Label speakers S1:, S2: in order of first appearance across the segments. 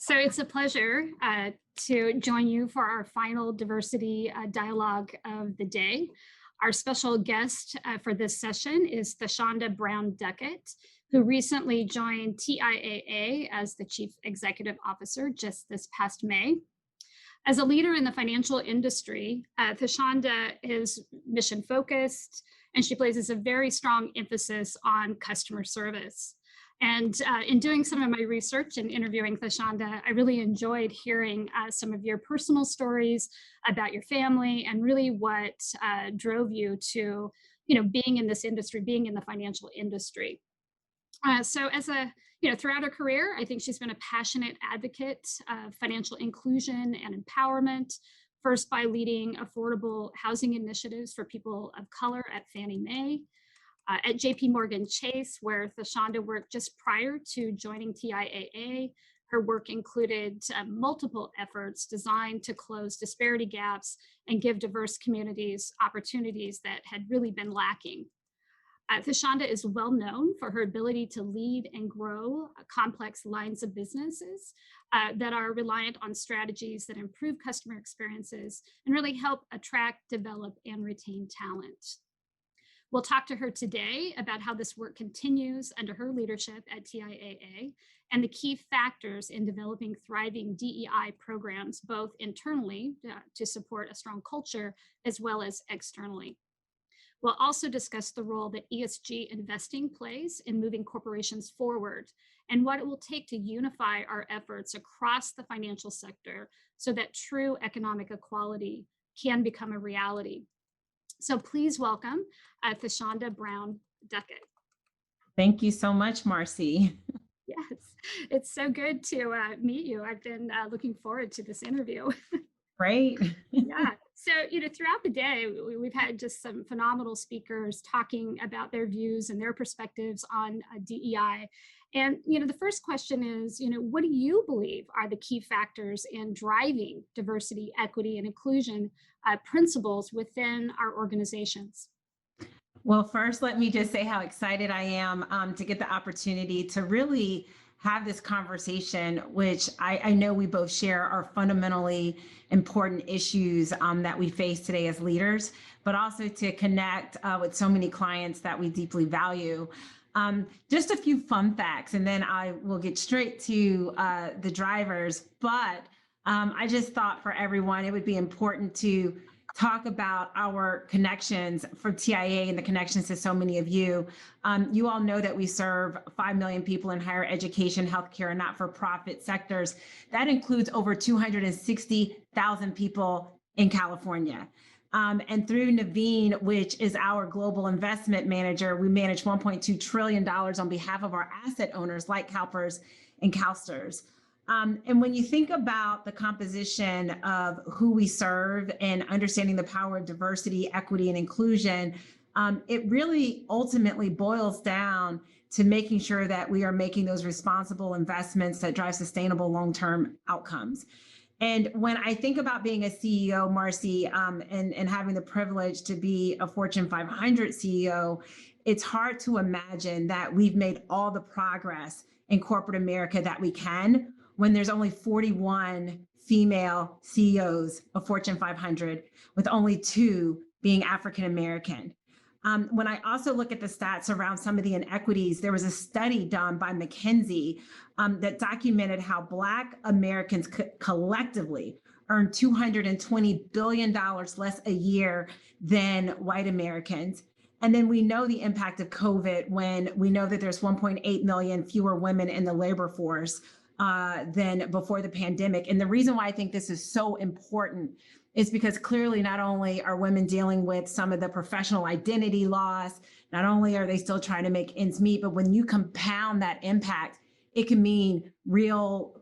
S1: So it's a pleasure to join you for our final diversity dialogue of the day. Our special guest for this session is Thashonda Brown Duckett, who recently joined TIAA as the Chief Executive Officer just this past May. As a leader in the financial industry, Thashonda is mission focused, and she places a very strong emphasis on customer service. And in doing some of my research and interviewing Thashonda, I really enjoyed hearing some of your personal stories about your family and really what drove you to, being in this industry, being in the financial industry. Throughout her career, I think she's been a passionate advocate of financial inclusion and empowerment, first by leading affordable housing initiatives for people of color at Fannie Mae, at JP Morgan Chase, where Thashonda worked just prior to joining TIAA. Her work included multiple efforts designed to close disparity gaps and give diverse communities opportunities that had really been lacking. Thashonda is well known for her ability to lead and grow complex lines of businesses that are reliant on strategies that improve customer experiences and really help attract, develop, and retain talent. We'll talk to her today about how this work continues under her leadership at TIAA and the key factors in developing thriving DEI programs, both internally to support a strong culture, as well as externally. We'll also discuss the role that ESG investing plays in moving corporations forward and what it will take to unify our efforts across the financial sector so that true economic equality can become a reality. So please welcome Thashonda Brown Duckett.
S2: Thank you so much, Marcy.
S1: Yes, it's so good to meet you. I've been looking forward to this interview.
S2: Great.
S1: Yeah. So, throughout the day, we've had just some phenomenal speakers talking about their views and their perspectives on DEI. And, the first question is, what do you believe are the key factors in driving diversity, equity, and inclusion principles within our organizations?
S2: Well, first, let me just say how excited I am to get the opportunity to really have this conversation, which I know we both share are fundamentally important issues that we face today as leaders, but also to connect with so many clients that we deeply value. Just a few fun facts, and then I will get straight to the drivers. But I just thought for everyone, it would be important to talk about our connections for TIA and the connections to so many of you. You all know that we serve 5 million people in higher education, healthcare, and not-for-profit sectors. That includes over 260,000 people in California. And through Naveen, which is our global investment manager, we manage $1.2 trillion on behalf of our asset owners like CalPERS and Calstrs. And when you think about the composition of who we serve and understanding the power of diversity, equity, and inclusion, it really ultimately boils down to making sure that we are making those responsible investments that drive sustainable long-term outcomes. And when I think about being a CEO, Marcy, and having the privilege to be a Fortune 500 CEO, it's hard to imagine that we've made all the progress in corporate America that we can when there's only 41 female CEOs of Fortune 500, with only 2 being African American. When I also look at the stats around some of the inequities, there was a study done by McKinsey that documented how Black Americans collectively earn $220 billion less a year than white Americans. And then we know the impact of COVID when we know that there's 1.8 million fewer women in the labor force than before the pandemic. And the reason why I think this is so important is because clearly not only are women dealing with some of the professional identity loss, not only are they still trying to make ends meet, but when you compound that impact, it can mean real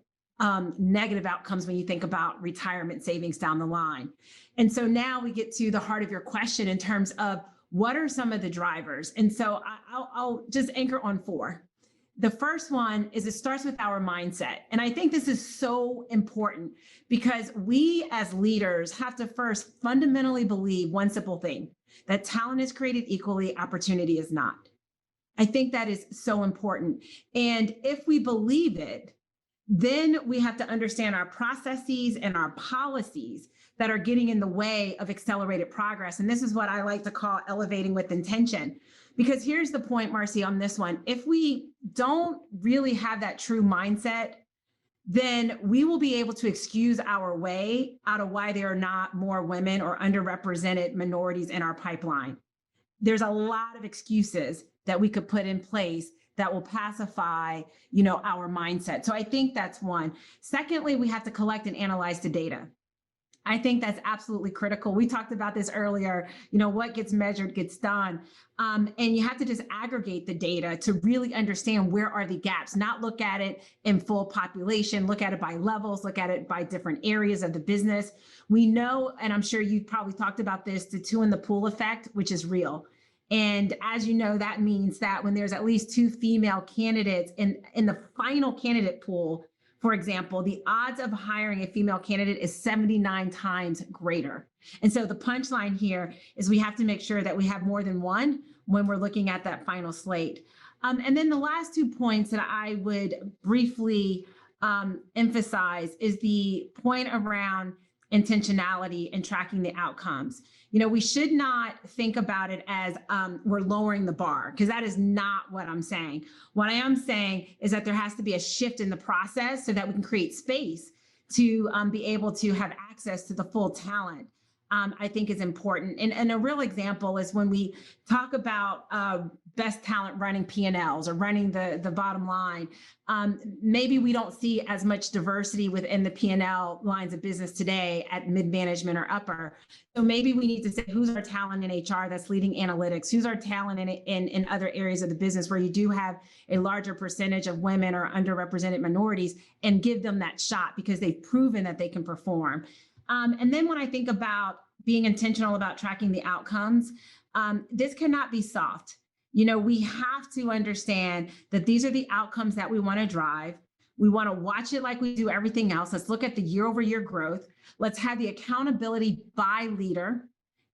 S2: negative outcomes when you think about retirement savings down the line. And so now we get to the heart of your question in terms of what are some of the drivers? And so I'll just anchor on 4. The first one is it starts with our mindset. And I think this is so important because we as leaders have to first fundamentally believe one simple thing, that talent is created equally, opportunity is not. I think that is so important. And if we believe it, Then we have to understand our processes and our policies that are getting in the way of accelerated progress. And this is what I like to call elevating with intention. Because here's the point, Marcy, on this one. If we don't really have that true mindset, then we will be able to excuse our way out of why there are not more women or underrepresented minorities in our pipeline. There's a lot of excuses that we could put in place that will pacify, our mindset. So I think that's one. Secondly, we have to collect and analyze the data. I think that's absolutely critical. We talked about this earlier, what gets measured gets done. And you have to just aggregate the data to really understand where are the gaps, not look at it in full population, look at it by levels, look at it by different areas of the business. We know, and I'm sure you've probably talked about this, the two in the pool effect, which is real. And as you know, that means that when there's at least 2 female candidates in the final candidate pool, for example, the odds of hiring a female candidate is 79 times greater. And so the punchline here is we have to make sure that we have more than one when we're looking at that final slate. And then the last 2 points that I would briefly emphasize is the point around intentionality and tracking the outcomes. We should not think about it as we're lowering the bar, because that is not what I'm saying. What I am saying is that there has to be a shift in the process so that we can create space to be able to have access to the full talent. I think is important. And a real example is when we talk about best talent running P&Ls or running the bottom line. Maybe we don't see as much diversity within the P&L lines of business today at mid-management or upper. So maybe we need to say, who's our talent in HR that's leading analytics? Who's our talent in other areas of the business where you do have a larger percentage of women or underrepresented minorities, and give them that shot because they've proven that they can perform. And then when I think about being intentional about tracking the outcomes, this cannot be soft. We have to understand that these are the outcomes that we want to drive. We want to watch it like we do everything else. Let's look at the year-over-year growth. Let's have the accountability by leader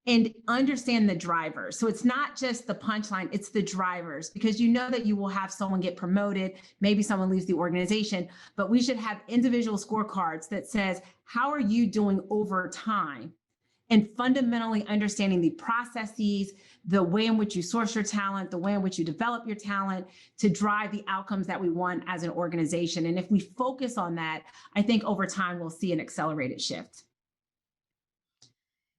S2: and understand the drivers. So it's not just the punchline, it's the drivers, because that you will have someone get promoted, maybe someone leaves the organization, but we should have individual scorecards that says, how are you doing over time? And fundamentally understanding the processes, the way in which you source your talent, the way in which you develop your talent to drive the outcomes that we want as an organization. And if we focus on that, I think over time we'll see an accelerated shift.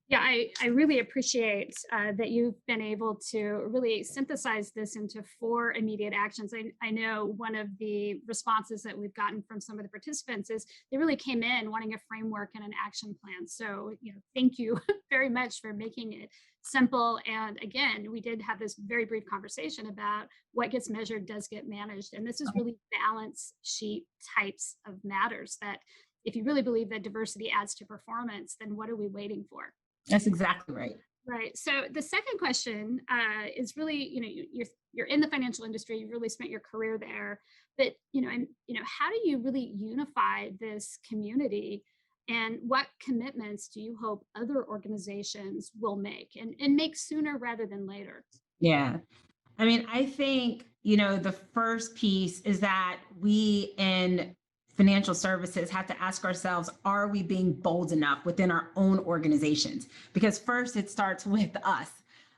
S1: Yeah, I really appreciate that you've been able to really synthesize this into 4 immediate actions. I know one of the responses that we've gotten from some of the participants is they really came in wanting a framework and an action plan. So, thank you very much for making it simple. And again, we did have this very brief conversation about what gets measured does get managed. And this is really balance sheet types of matters that if you really believe that diversity adds to performance, then what are we waiting for?
S2: That's exactly right.
S1: Right. So the second question is really, you're in the financial industry, you've really spent your career there, but, how do you really unify this community, and what commitments do you hope other organizations will make and make sooner rather than later?
S2: Yeah. I think, the first piece is that we in financial services have to ask ourselves, are we being bold enough within our own organizations? Because first it starts with us.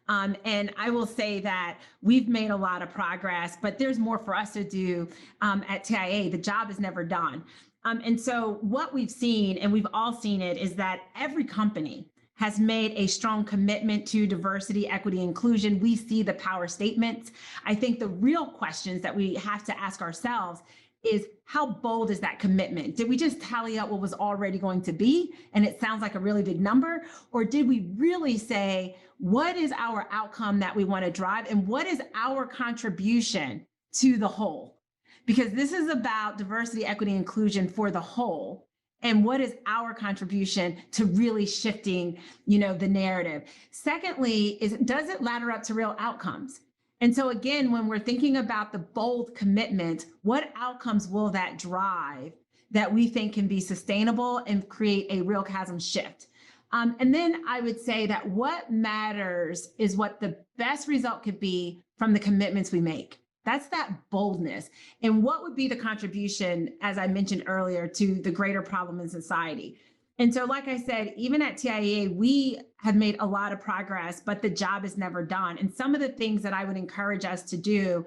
S2: And I will say that we've made a lot of progress, but there's more for us to do at TIA. The job is never done. And so what we've seen, and we've all seen it, is that every company has made a strong commitment to diversity, equity, inclusion. We see the power statements. I think the real questions that we have to ask ourselves is, how bold is that commitment? Did we just tally up what was already going to be, and it sounds like a really big number? Or did we really say, what is our outcome that we want to drive, and what is our contribution to the whole? Because this is about diversity, equity, inclusion for the whole. And what is our contribution to really shifting, the narrative? Secondly, does it ladder up to real outcomes? And so again, when we're thinking about the bold commitment, what outcomes will that drive that we think can be sustainable and create a real chasm shift? And then I would say that what matters is what the best result could be from the commitments we make. That's that boldness. And what would be the contribution, as I mentioned earlier, to the greater problem in society? And so, like I said, even at TIAA, we have made a lot of progress, but the job is never done. And some of the things that I would encourage us to do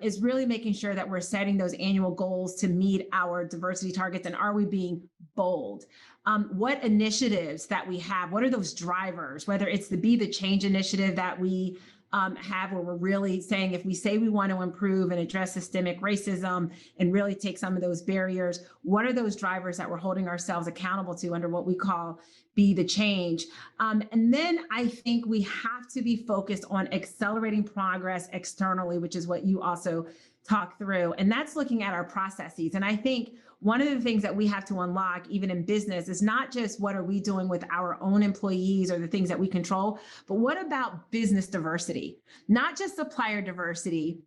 S2: is really making sure that we're setting those annual goals to meet our diversity targets. And are we being bold? What initiatives that we have, what are those drivers, whether it's the Be the Change initiative that we have, where we're really saying, if we say we want to improve and address systemic racism and really take some of those barriers, what are those drivers that we're holding ourselves accountable to under what we call Be the Change? And then I think we have to be focused on accelerating progress externally, which is what you also talk through. And that's looking at our processes. And I think one of the things that we have to unlock, even in business, is not just what are we doing with our own employees or the things that we control, but what about business diversity? Not just supplier diversity,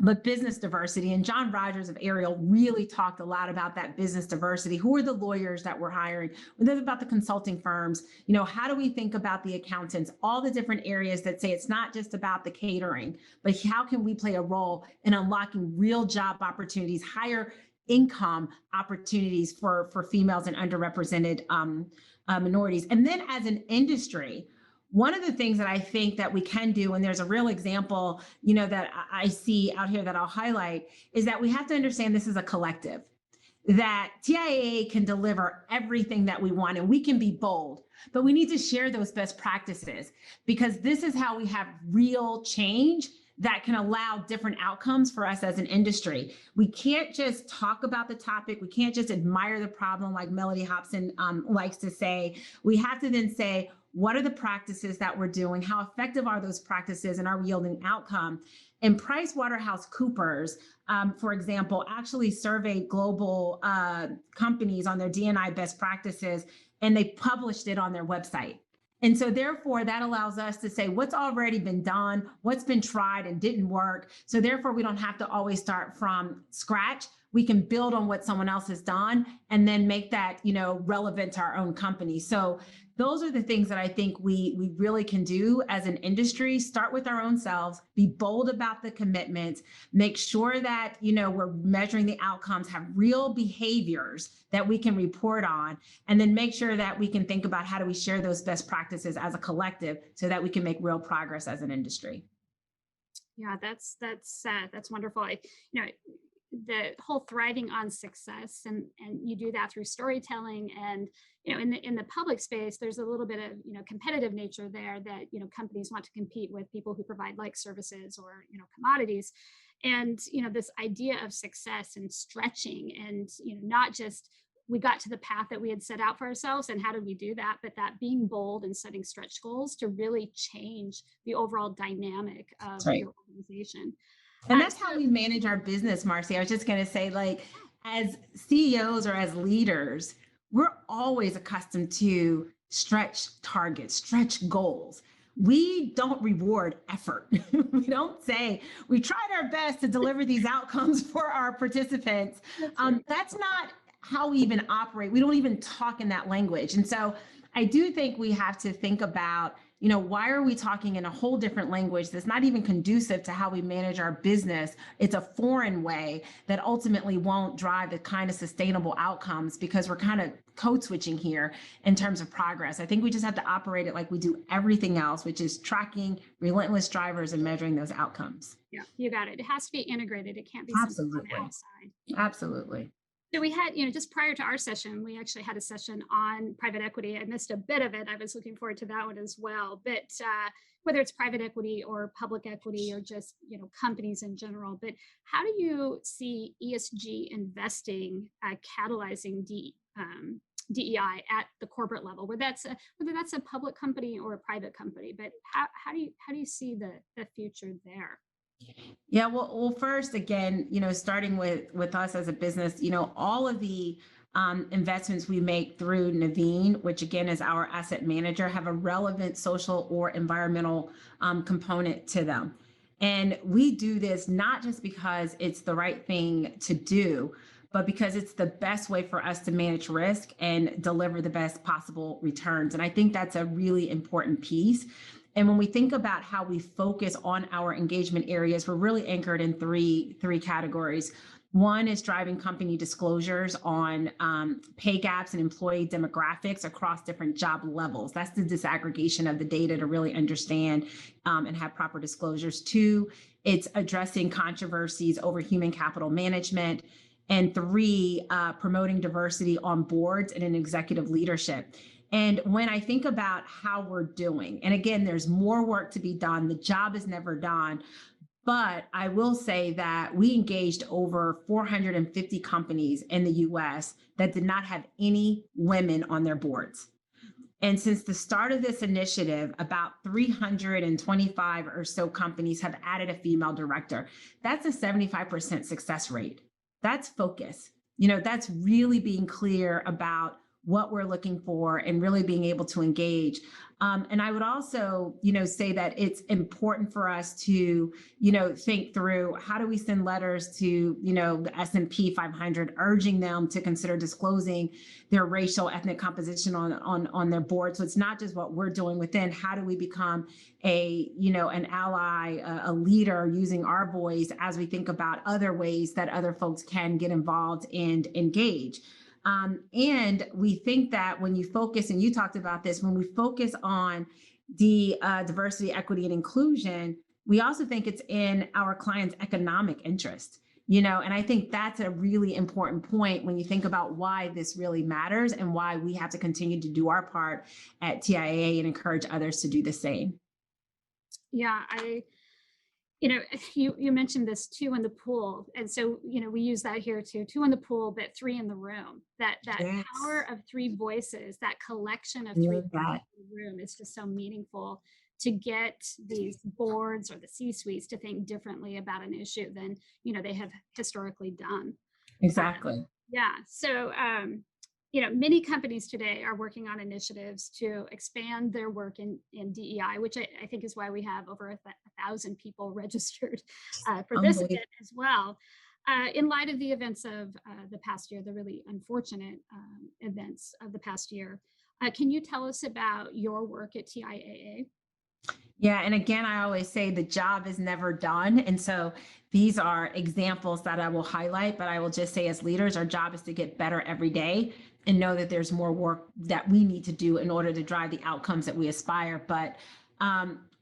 S2: but business diversity. And John Rogers of Ariel really talked a lot about that business diversity. Who are the lawyers that we're hiring? What about the consulting firms? You know, how do we think about the accountants? All the different areas that say it's not just about the catering, but how can we play a role in unlocking real job opportunities, higher income opportunities for females and underrepresented minorities? And then as an industry, one of the things that I think that we can do, and there's a real example, you know, that I see out here that I'll highlight, is that we have to understand this is a collective, that TIAA can deliver everything that we want and we can be bold, but we need to share those best practices, because this is how we have real change that can allow different outcomes for us as an industry. We can't just talk about the topic. We can't just admire the problem like Melody Hobson likes to say. We have to then say, what are the practices that we're doing? How effective are those practices, and are we yielding outcome? And PricewaterhouseCoopers, for example, actually surveyed global companies on their D&I best practices, and they published it on their website. And so therefore, that allows us to say what's already been done, what's been tried and didn't work. So therefore, we don't have to always start from scratch. We can build on what someone else has done and then make that, you know, relevant to our own company. So those are the things that I think we really can do as an industry. Start with our own selves, be bold about the commitments, make sure that, you know, we're measuring the outcomes, have real behaviors that we can report on, and then make sure that we can think about how do we share those best practices as a collective so that we can make real progress as an industry.
S1: Yeah, that's wonderful. You know, the whole thriving on success, and you do that through storytelling. And you know, in the public space, there's a little bit of, you know, competitive nature there, that, you know, companies want to compete with people who provide like services or, you know, commodities. And you know, this idea of success and stretching, and you know, not just we got to the path that we had set out for ourselves and how did we do that, but that being bold and setting stretch goals to really change the overall dynamic of your organization.
S2: And that's how we manage our business, Marcy. I was just going to say, like, as CEOs or as leaders, we're always accustomed to stretch targets, stretch goals. We don't reward effort. We don't say we tried our best to deliver these outcomes for our participants. That's not how we even operate. We don't even talk in that language. And so I do think we have to think about, you know, why are we talking in a whole different language that's not even conducive to how we manage our business? It's a foreign way that ultimately won't drive the kind of sustainable outcomes, because we're kind of code switching here in terms of progress. I think we just have to operate it like we do everything else, which is tracking relentless drivers and measuring those outcomes.
S1: Yeah, you got it. It has to be integrated. It can't be
S2: Absolutely
S1: something on the outside.
S2: Absolutely.
S1: So we had, you know, just prior to our session, we actually had a session on private equity. I missed a bit of it. I was looking forward to that one as well. But whether it's private equity or public equity or just, you know, companies in general, but how do you see ESG investing catalyzing DEI at the corporate level, whether that's a public company or a private company? But how do you see the future there?
S2: Yeah, well, first, again, you know, starting with us as a business, you know, all of the investments we make through Naveen, which again is our asset manager, have a relevant social or environmental component to them. And we do this not just because it's the right thing to do, but because it's the best way for us to manage risk and deliver the best possible returns. And I think that's a really important piece. And when we think about how we focus on our engagement areas, we're really anchored in three categories. One is driving company disclosures on pay gaps and employee demographics across different job levels. That's the disaggregation of the data to really understand and have proper disclosures. Two, it's addressing controversies over human capital management. And three, promoting diversity on boards and in executive leadership. And when I think about how we're doing, and again, there's more work to be done, the job is never done. But I will say that we engaged over 450 companies in the US that did not have any women on their boards. And since the start of this initiative, about 325 or so companies have added a female director. That's a 75% success rate. That's focus. That's really being clear about what we're looking for and really being able to engage. And I would also, say that it's important for us to, think through how do we send letters to, the S&P 500, urging them to consider disclosing their racial ethnic composition on their board. So it's not just what we're doing within. How do we become an ally, a leader using our voice as we think about other ways that other folks can get involved and engage. And we think that when you focus, and you talked about this, when we focus on the diversity, equity, and inclusion, we also think it's in our clients' economic interest. And I think that's a really important point when you think about why this really matters and why we have to continue to do our part at TIAA and encourage others to do the same.
S1: Yeah, you mentioned this 2 in the pool. And so, we use that here too, 2 in the pool, but 3 in the room. That
S2: Yes.
S1: power of 3 voices, that collection of 3 voices in the room is just so meaningful to get these boards or the C-suites to think differently about an issue than, they have historically done.
S2: Exactly.
S1: Yeah. So, many companies today are working on initiatives to expand their work in DEI, which I think is why we have over 1,000 people registered for this event as well. In light of the events of the past year, the really unfortunate events of the past year, can you tell us about your work at TIAA?
S2: Yeah, and again, I always say the job is never done. And so these are examples that I will highlight, but I will just say as leaders, our job is to get better every day and know that there's more work that we need to do in order to drive the outcomes that we aspire. But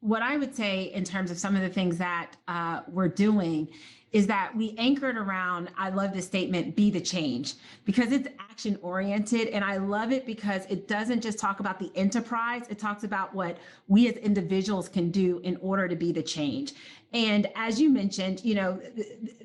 S2: what I would say in terms of some of the things that we're doing is that we anchored around, I love this statement, be the change, because it's action oriented. And I love it because it doesn't just talk about the enterprise, it talks about what we as individuals can do in order to be the change. And as you mentioned,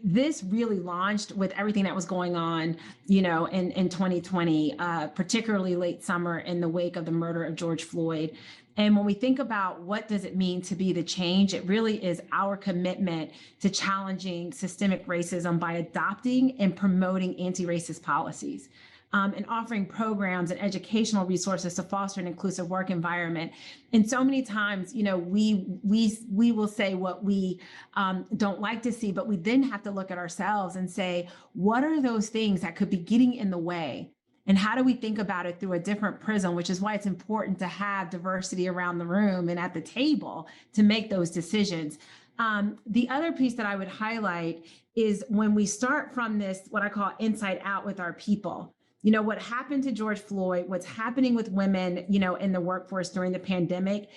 S2: this really launched with everything that was going on, in 2020, particularly late summer in the wake of the murder of George Floyd. And when we think about what does it mean to be the change, it really is our commitment to challenging systemic racism by adopting and promoting anti-racist policies. And offering programs and educational resources to foster an inclusive work environment. And so many times, we will say what we don't like to see, but we then have to look at ourselves and say, what are those things that could be getting in the way? And how do we think about it through a different prism, which is why it's important to have diversity around the room and at the table to make those decisions. The other piece that I would highlight is when we start from this, what I call inside out with our people. What happened to George Floyd, what's happening with women, in the workforce during the pandemic,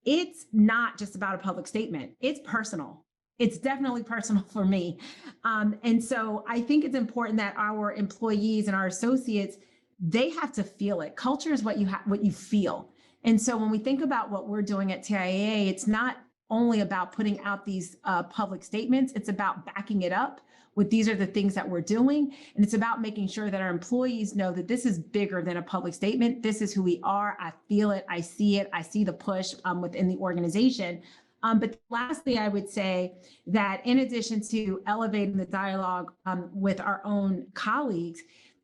S2: it's not just about a public statement. It's personal. It's definitely personal for me. And so I think it's important that our employees and our associates, they have to feel it. Culture is what you feel. And so when we think about what we're doing at TIAA, it's not only about putting out these public statements, it's about backing it up with these are the things that we're doing. And it's about making sure that our employees know that this is bigger than a public statement. This is who we are. I feel it. I see it. I see the push within the organization. But lastly, I would say that in addition to elevating the dialogue with our own colleagues,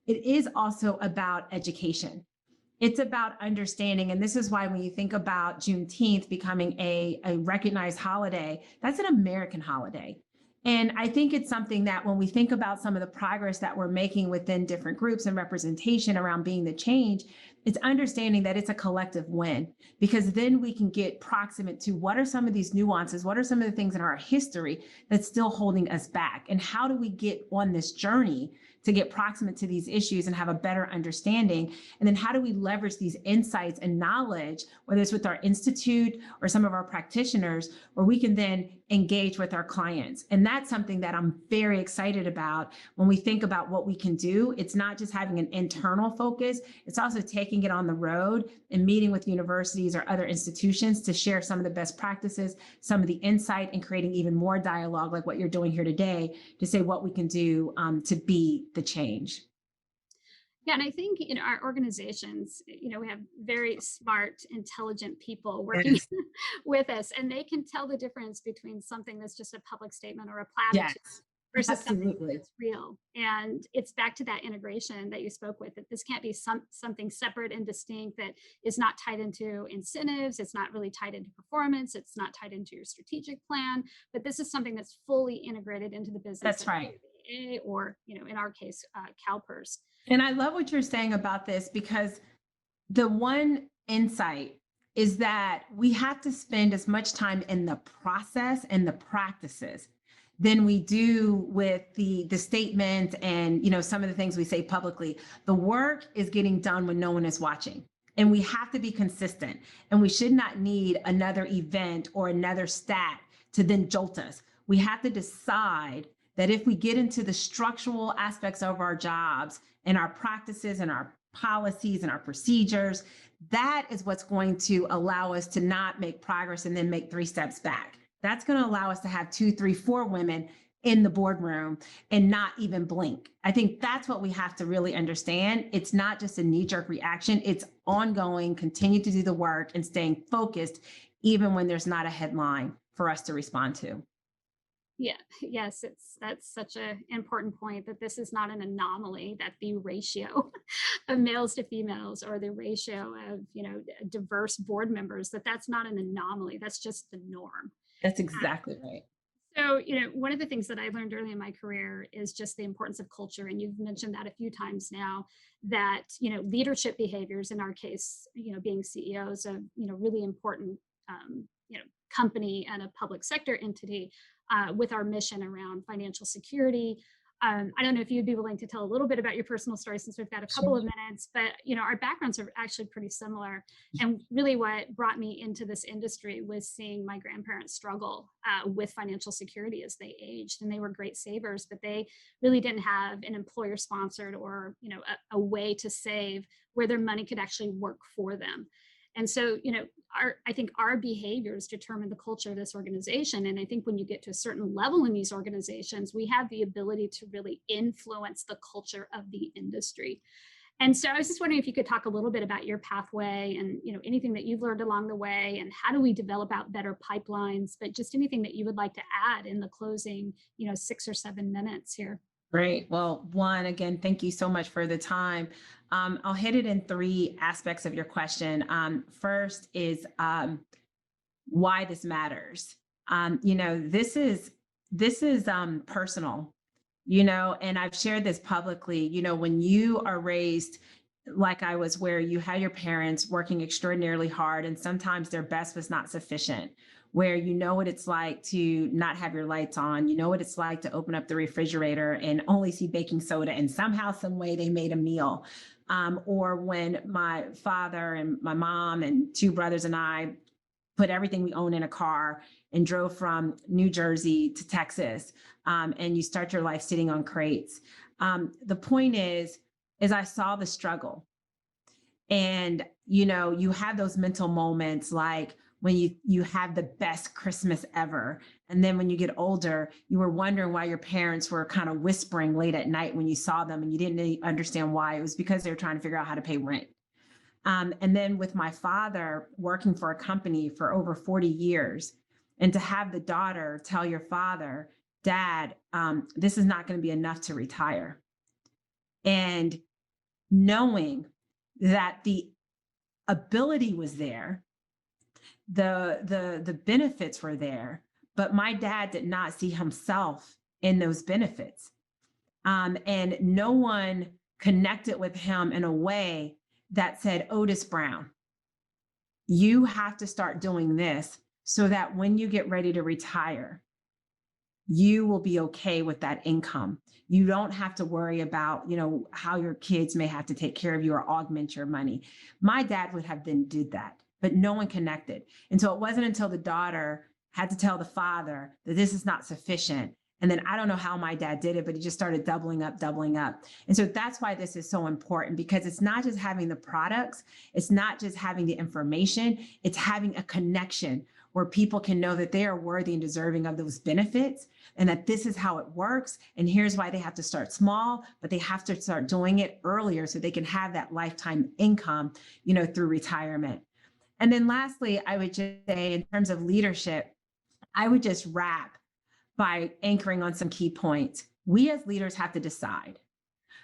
S2: it is also about education. It's about understanding. And this is why when you think about Juneteenth becoming a recognized holiday, that's an American holiday. And I think it's something that when we think about some of the progress that we're making within different groups and representation around being the change, it's understanding that it's a collective win, because then we can get proximate to what are some of these nuances, what are some of the things in our history that's still holding us back, and how do we get on this journey to get proximate to these issues and have a better understanding. And then how do we leverage these insights and knowledge, whether it's with our institute or some of our practitioners, where we can then engage with our clients. And that's something that I'm very excited about when we think about what we can do. It's not just having an internal focus, it's also taking it on the road and meeting with universities or other institutions to share some of the best practices, some of the insight, and creating even more dialogue like what you're doing here today to say what we can do to be the change.
S1: Yeah, and I think in our organizations, we have very smart, intelligent people working
S2: Yes.
S1: with us, and they can tell the difference between something that's just a public statement or a
S2: Yes,
S1: platitude versus something
S2: absolutely.
S1: that's real. And it's back to that integration that you spoke with, that this can't be something separate and distinct that is not tied into incentives, it's not really tied into performance, it's not tied into your strategic plan, but this is something that's fully integrated into the business
S2: That's
S1: of
S2: right.
S1: or, in our case, CalPERS.
S2: And I love what you're saying about this, because the one insight is that we have to spend as much time in the process and the practices than we do with the statement and some of the things we say publicly. The work is getting done when no one is watching. And we have to be consistent. And we should not need another event or another stat to then jolt us. We have to decide that if we get into the structural aspects of our jobs and our practices and our policies and our procedures, that is what's going to allow us to not make progress and then make 3 steps back. That's going to allow us to have 2, 3, 4 women in the boardroom and not even blink. I think that's what we have to really understand. It's not just a knee-jerk reaction. It's ongoing, continue to do the work and staying focused, even when there's not a headline for us to respond to.
S1: Yeah, yes, that's such an important point, that this is not an anomaly, that the ratio of males to females, or the ratio of, diverse board members, that's not an anomaly, that's just the norm.
S2: That's exactly right.
S1: So, one of the things that I learned early in my career is just the importance of culture. And you've mentioned that a few times now, that, leadership behaviors, in our case, being CEOs of, really important, company and a public sector entity, with our mission around financial security. I don't know if you'd be willing to tell a little bit about your personal story, since we've got a couple
S2: Sure.
S1: of minutes, but our backgrounds are actually pretty similar. And really what brought me into this industry was seeing my grandparents struggle with financial security as they aged. And they were great savers, but they really didn't have an employer sponsored, or a way to save where their money could actually work for them. And so, I think our behaviors determine the culture of this organization. And I think when you get to a certain level in these organizations, we have the ability to really influence the culture of the industry. And so I was just wondering if you could talk a little bit about your pathway and, anything that you've learned along the way, and how do we develop out better pipelines, but just anything that you would like to add in the closing, 6 or 7 minutes here.
S2: Great. Well, one, again, thank you so much for the time. I'll hit it in 3 aspects of your question. First is why this matters. This is personal, and I've shared this publicly. When you are raised like I was, where you had your parents working extraordinarily hard, and sometimes their best was not sufficient, where what it's like to not have your lights on, what it's like to open up the refrigerator and only see baking soda, and somehow, some way they made a meal. Or when my father and my mom and 2 brothers and I put everything we own in a car and drove from New Jersey to Texas, and you start your life sitting on crates. The point is I saw the struggle. And, you have those mental moments, like when you have the best Christmas ever. And then when you get older, you were wondering why your parents were kind of whispering late at night when you saw them, and you didn't really understand why. It was because they were trying to figure out how to pay rent. And then with my father working for a company for over 40 years, and to have the daughter tell your father, Dad, this is not going to be enough to retire. And knowing that the ability was there, the benefits were there, but my dad did not see himself in those benefits. And no one connected with him in a way that said, Otis Brown, you have to start doing this so that when you get ready to retire, you will be okay with that income. You don't have to worry about, how your kids may have to take care of you or augment your money. My dad would have then did that, but no one connected. And so it wasn't until the daughter had to tell the father that this is not sufficient. And then I don't know how my dad did it, but he just started doubling up, doubling up. And so that's why this is so important, because it's not just having the products, it's not just having the information, it's having a connection where people can know that they are worthy and deserving of those benefits, and that this is how it works. And here's why they have to start small, but they have to start doing it earlier so they can have that lifetime income, through retirement. And then lastly, I would just say, in terms of leadership, I would just wrap by anchoring on some key points. We as leaders have to decide.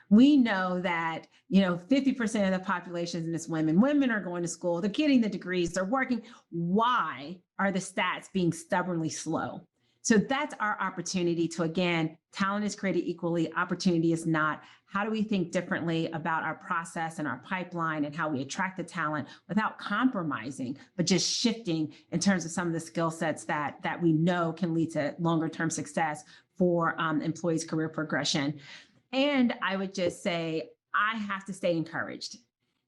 S2: We know that, 50% of the population is women. Women are going to school, they're getting the degrees, they're working. Why are the stats being stubbornly slow? So that's our opportunity to, again, talent is created equally, opportunity is not. How do we think differently about our process and our pipeline and how we attract the talent without compromising, but just shifting in terms of some of the skill sets that we know can lead to longer term success for employees' career progression. And I would just say, I have to stay encouraged.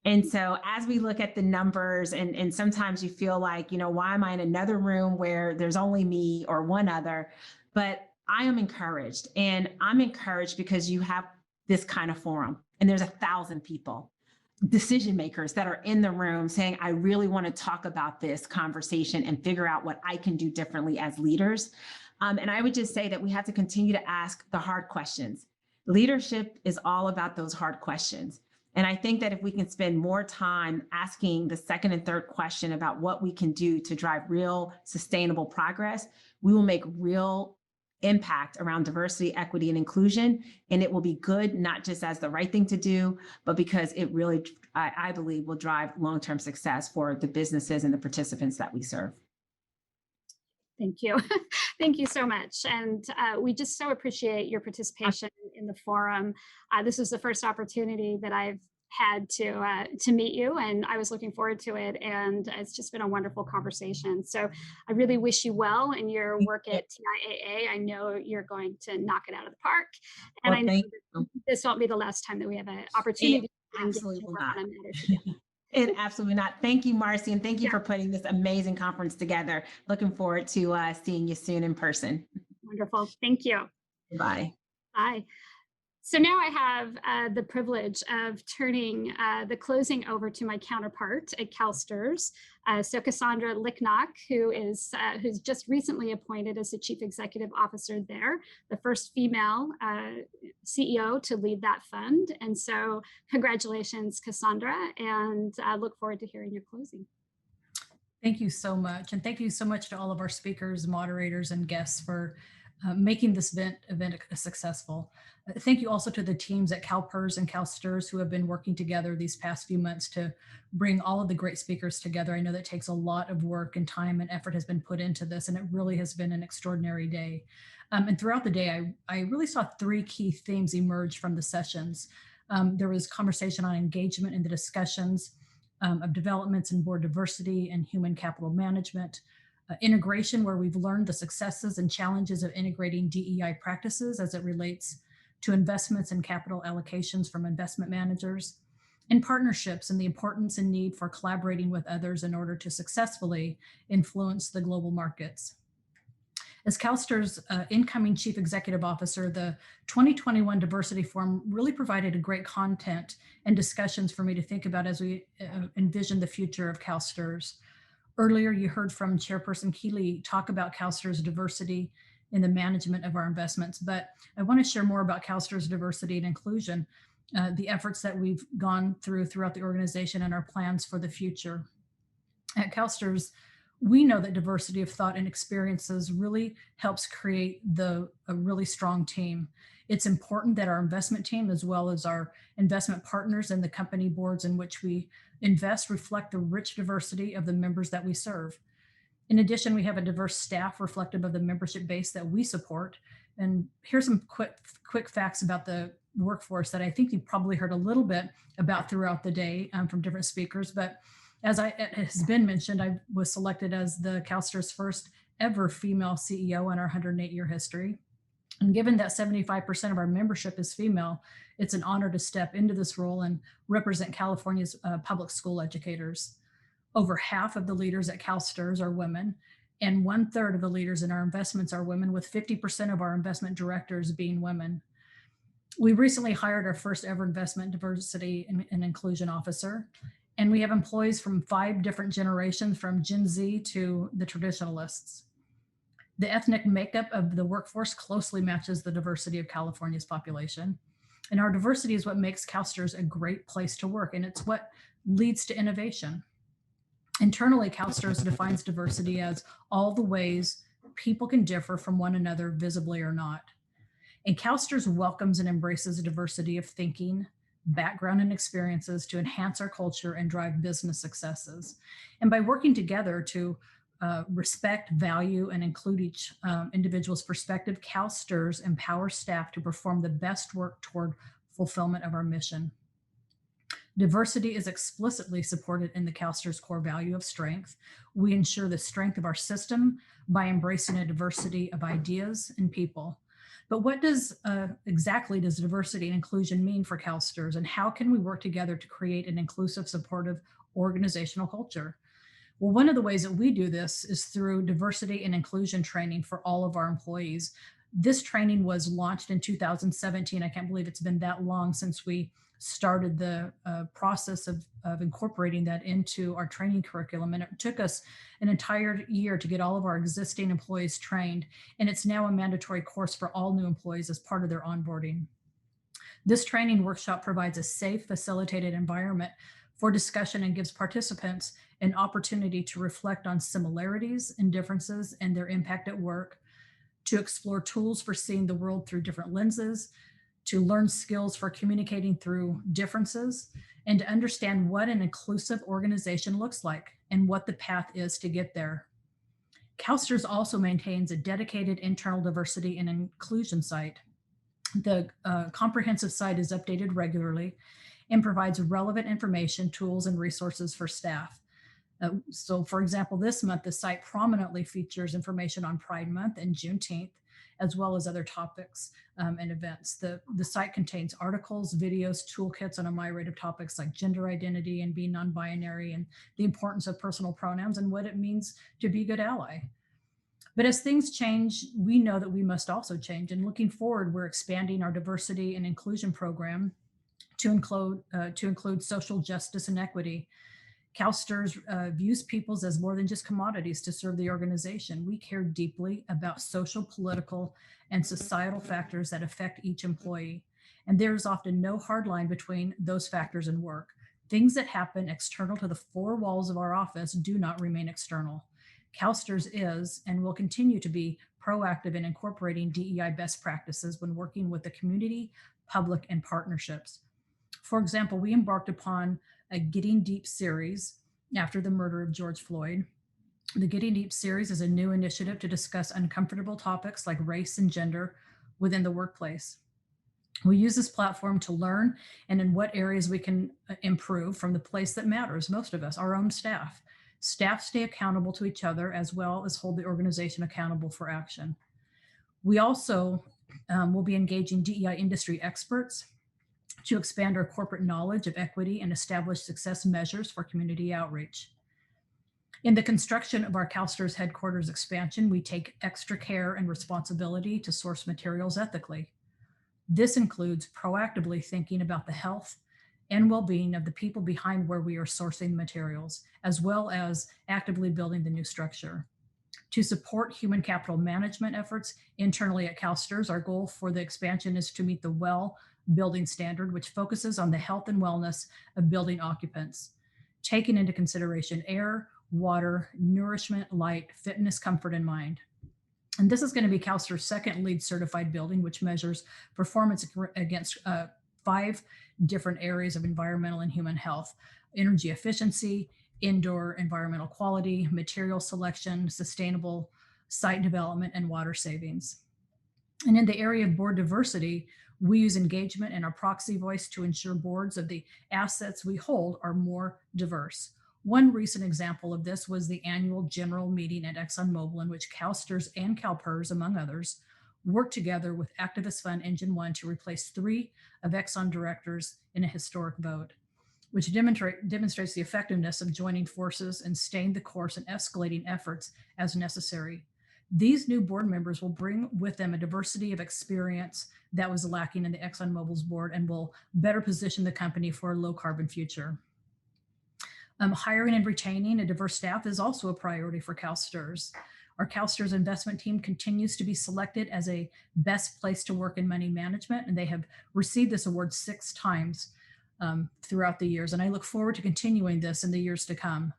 S2: And so as we look at the numbers, and sometimes you feel like, why am I in another room where there's only me or one other? But I am encouraged. And I'm encouraged because you have this kind of forum, and there's 1,000 people, decision makers, that are in the room saying, I really want to talk about this conversation and figure out what I can do differently as leaders. And I would just say that we have to continue to ask the hard questions. Leadership is all about those hard questions. And I think that if we can spend more time asking the second and third question about what we can do to drive real sustainable progress, we will make real impact around diversity, equity, and inclusion. And it will be good, not just as the right thing to do, but because it really, I believe, will drive long-term success for the businesses and the participants that we serve.
S1: Thank you. Thank you so much. And we just so appreciate your participation in the forum. This was the first opportunity that I've had to meet you, and I was looking forward to it. And it's just been a wonderful conversation. So I really wish you well in your work at TIAA. I know you're going to knock it out of the park. And I know that this won't be the last time that we have an opportunity to engage and work on a matter together.
S2: It absolutely not. Thank you, Marcy, and thank you for putting this amazing conference together. Looking forward to seeing you soon in person.
S1: Wonderful. Thank you.
S2: Bye.
S1: Bye. So now I have the privilege of turning the closing over to my counterpart at Calstrs. So Cassandra Licknock, who's just recently appointed as the Chief Executive Officer there, the first female CEO to lead that fund. And so congratulations, Cassandra, and I look forward to hearing your closing.
S3: Thank you so much. And thank you so much to all of our speakers, moderators, and guests for making this event successful. Thank you also to the teams at CalPERS and Calstrs who have been working together these past few months to bring all of the great speakers together. I know that takes a lot of work and time and effort has been put into this, and it really has been an extraordinary day. And throughout the day, I really saw three key themes emerge from the sessions. There was conversation on engagement in the discussions of developments in board diversity and human capital management, integration, where we've learned the successes and challenges of integrating DEI practices as it relates to investments and capital allocations from investment managers, and partnerships and the importance and need for collaborating with others in order to successfully influence the global markets. As Calstrs' incoming Chief Executive Officer, the 2021 Diversity Forum really provided a great content and discussions for me to think about as we envision the future of Calstrs. Earlier, you heard from Chairperson Keeley talk about Calstrs' diversity in the management of our investments, but I want to share more about Calstrs' diversity and inclusion, the efforts that we've gone throughout the organization and our plans for the future. At Calstrs, we know that diversity of thought and experiences really helps create a really strong team. It's important that our investment team, as well as our investment partners and the company boards in which we invest, reflect the rich diversity of the members that we serve. In addition, we have a diverse staff reflective of the membership base that we support. And here's some quick facts about the workforce that I think you've probably heard a little bit about throughout the day from different speakers. But as it has been mentioned, I was selected as the Calstrs' first ever female CEO in our 108-year history. And given that 75% of our membership is female, it's an honor to step into this role and represent California's public school educators. Over half of the leaders at Calstrs are women, and 1/3 of the leaders in our investments are women, with 50% of our investment directors being women. We recently hired our first ever investment diversity and inclusion officer, and we have employees from 5 different generations, from Gen Z to the traditionalists. The ethnic makeup of the workforce closely matches the diversity of California's population. And our diversity is what makes Calstrs a great place to work, and it's what leads to innovation. Internally, Calstrs defines diversity as all the ways people can differ from one another, visibly or not. And Calstrs welcomes and embraces a diversity of thinking, background, and experiences to enhance our culture and drive business successes. And by working together to respect, value, and include each individual's perspective, Calstrs empowers staff to perform the best work toward fulfillment of our mission. Diversity is explicitly supported in the Calstrs core value of strength. We ensure the strength of our system by embracing a diversity of ideas and people. But what exactly does diversity and inclusion mean for Calstrs, and how can we work together to create an inclusive, supportive organizational culture? Well, one of the ways that we do this is through diversity and inclusion training for all of our employees. This training was launched in 2017. I can't believe it's been that long since we started the process of incorporating that into our training curriculum. And it took us an entire year to get all of our existing employees trained. And it's now a mandatory course for all new employees as part of their onboarding. This training workshop provides a safe, facilitated environment for discussion and gives participants an opportunity to reflect on similarities and differences and their impact at work, to explore tools for seeing the world through different lenses, to learn skills for communicating through differences, and to understand what an inclusive organization looks like and what the path is to get there. Calstrs also maintains a dedicated internal diversity and inclusion site. The comprehensive site is updated regularly and provides relevant information, tools, and resources for staff. So for example, this month, the site prominently features information on Pride Month and Juneteenth, as well as other topics and events. The site contains articles, videos, toolkits on a myriad of topics like gender identity and being non-binary, and the importance of personal pronouns and what it means to be a good ally. But as things change, we know that we must also change. And looking forward, we're expanding our diversity and inclusion program to include social justice and equity. Calstrs views peoples as more than just commodities to serve the organization. We care deeply about social, political, and societal factors that affect each employee. And there's often no hard line between those factors and work. Things that happen external to the 4 walls of our office do not remain external. Calstrs is and will continue to be proactive in incorporating DEI best practices when working with the community, public, and partnerships. For example, we embarked upon a Getting Deep series after the murder of George Floyd. The Getting Deep series is a new initiative to discuss uncomfortable topics like race and gender within the workplace. We use this platform to learn and in what areas we can improve from the place that matters, most of us, our own staff. Staff stay accountable to each other as well as hold the organization accountable for action. We also will be engaging DEI industry experts to expand our corporate knowledge of equity and establish success measures for community outreach. In the construction of our Calstrs headquarters expansion, we take extra care and responsibility to source materials ethically. This includes proactively thinking about the health and well-being of the people behind where we are sourcing the materials, as well as actively building the new structure. To support human capital management efforts internally at Calstrs, our goal for the expansion is to meet the WELL building standard, which focuses on the health and wellness of building occupants, taking into consideration air, water, nourishment, light, fitness, comfort, and mind. And this is going to be Calstrs' second LEED certified building, which measures performance against 5 different areas of environmental and human health: energy efficiency, indoor environmental quality, material selection, sustainable site development, and water savings. And in the area of board diversity, we use engagement and our proxy voice to ensure boards of the assets we hold are more diverse. One recent example of this was the annual general meeting at ExxonMobil, in which Calstrs and CalPERS, among others, worked together with activist fund Engine One to replace 3 of Exxon directors in a historic vote, which demonstrates the effectiveness of joining forces and staying the course and escalating efforts as necessary. These new board members will bring with them a diversity of experience that was lacking in the ExxonMobil's board and will better position the company for a low carbon future. Hiring and retaining a diverse staff is also a priority for Calstrs. Our Calstrs investment team continues to be selected as a best place to work in money management, and they have received this award 6 times throughout the years. And I look forward to continuing this in the years to come.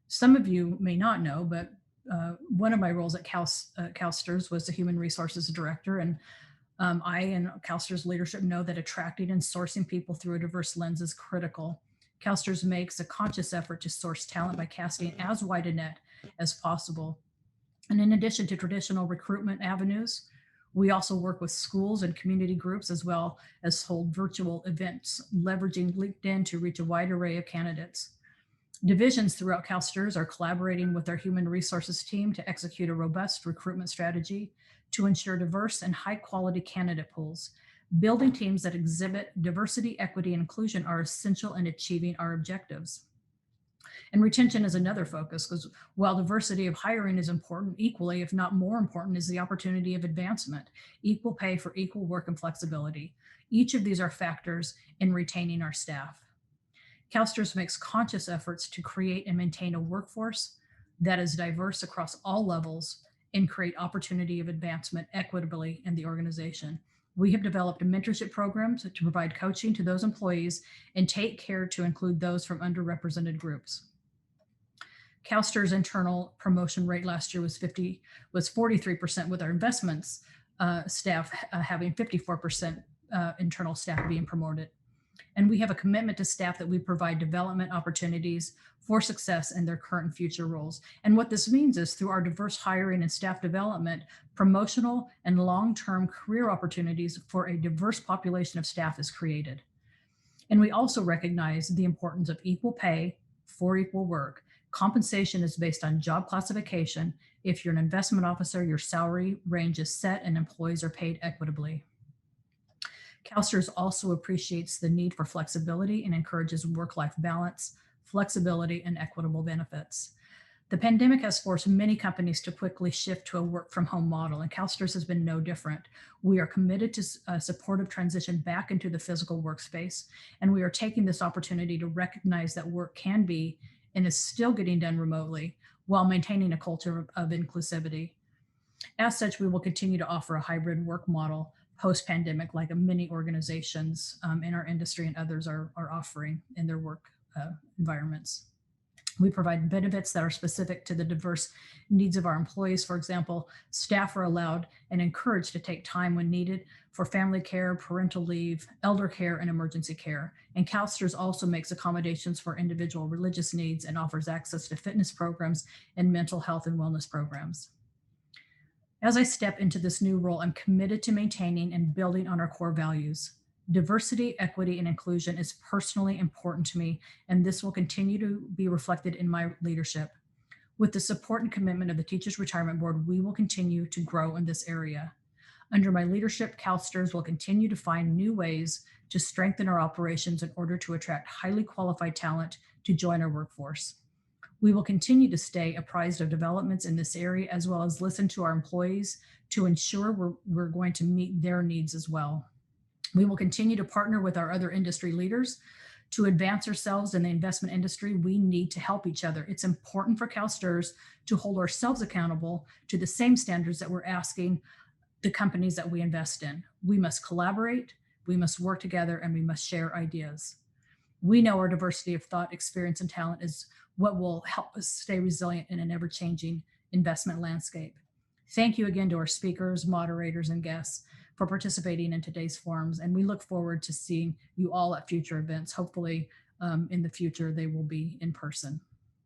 S3: Some of you may not know, but one of my roles at Calstrs was the Human Resources Director, and I and Calstrs leadership know that attracting and sourcing people through a diverse lens is critical. Calstrs makes a conscious effort to source talent by casting as wide a net as possible. And in addition to traditional recruitment avenues, we also work with schools and community groups, as well as hold virtual events, leveraging LinkedIn to reach a wide array of candidates. Divisions throughout Calstrs are collaborating with our human resources team to execute a robust recruitment strategy to ensure diverse and high quality candidate pools. Building teams that exhibit diversity, equity, and inclusion are essential in achieving our objectives. And retention is another focus, because while diversity of hiring is important, equally, if not more important, is the opportunity of advancement, equal pay for equal work, and flexibility. Each of these are factors in retaining our staff. Calstrs makes conscious efforts to create and maintain a workforce that is diverse across all levels and create opportunity of advancement equitably in the organization. We have developed mentorship programs to provide coaching to those employees and take care to include those from underrepresented groups. Calstrs' internal promotion rate last year was 43%, with our investments staff having 54% internal staff being promoted. And we have a commitment to staff that we provide development opportunities for success in their current and future roles. And what this means is, through our diverse hiring and staff development, promotional and long-term career opportunities for a diverse population of staff is created. And we also recognize the importance of equal pay for equal work. Compensation is based on job classification. If you're an investment officer, your salary range is set and employees are paid equitably. Calstrs also appreciates the need for flexibility and encourages work-life balance, flexibility, and equitable benefits. The pandemic has forced many companies to quickly shift to a work-from-home model, and Calstrs has been no different. We are committed to a supportive transition back into the physical workspace, and we are taking this opportunity to recognize that work can be and is still getting done remotely while maintaining a culture of inclusivity. As such, we will continue to offer a hybrid work model post-pandemic, like many organizations in our industry and others are offering in their work environments. We provide benefits that are specific to the diverse needs of our employees. For example, staff are allowed and encouraged to take time when needed for family care, parental leave, elder care, and emergency care. And Calstrs also makes accommodations for individual religious needs and offers access to fitness programs and mental health and wellness programs. As I step into this new role, I'm committed to maintaining and building on our core values. Diversity, equity, and inclusion is personally important to me, and this will continue to be reflected in my leadership. With the support and commitment of the Teachers Retirement Board, we will continue to grow in this area. Under my leadership, Calstrs will continue to find new ways to strengthen our operations in order to attract highly qualified talent to join our workforce. We will continue to stay apprised of developments in this area, as well as listen to our employees to ensure we're going to meet their needs as well. We will continue to partner with our other industry leaders to advance ourselves in the investment industry. We need to help each other. It's important for Calstrs to hold ourselves accountable to the same standards that we're asking the companies that we invest in. We must collaborate, we must work together, and we must share ideas. We know our diversity of thought, experience, and talent is what will help us stay resilient in an ever-changing investment landscape. Thank you again to our speakers, moderators, and guests for participating in today's forums, and we look forward to seeing you all at future events. Hopefully in the future, they will be in person.